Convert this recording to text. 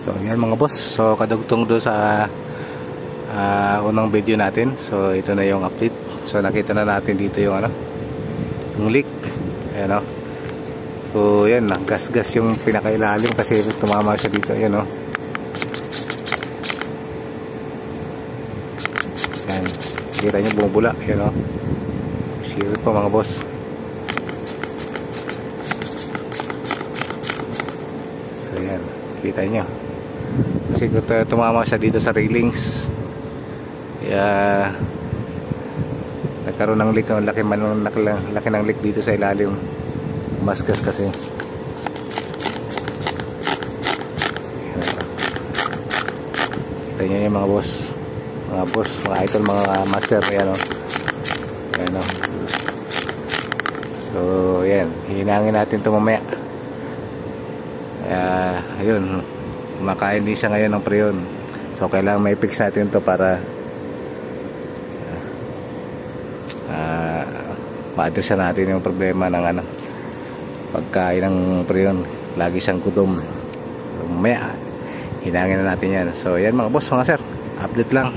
So yan mga boss, so kadugtong do sa unang video natin. So ito na yung update. So nakita na natin dito yung yung leak. Ayan o. So yan, gas-gas yung pinakailalim kasi tumama siya dito. Ayan o. Ayan, kita nyo bumubula. Ayan o. Sirip po mga boss. So yan, kita nyo kasi tumama siya dito sa railings, kaya nagkaroon ng leak. Ang laki ng leak dito sa ilalim, masgas kasi. Kita nyo yung mga boss, mga idol, mga master. Ayan o. Ayan o. So yan, hinangin natin ito mamaya. Ayun, kumakain din siya ngayon ng preyon. So kailangan may fix natin to para ma-address natin yung problema ng pagkain ng preyon. Lagi siyang gutom. So, mamaya hinangin na natin yan. So yan mga boss, mga sir, update lang.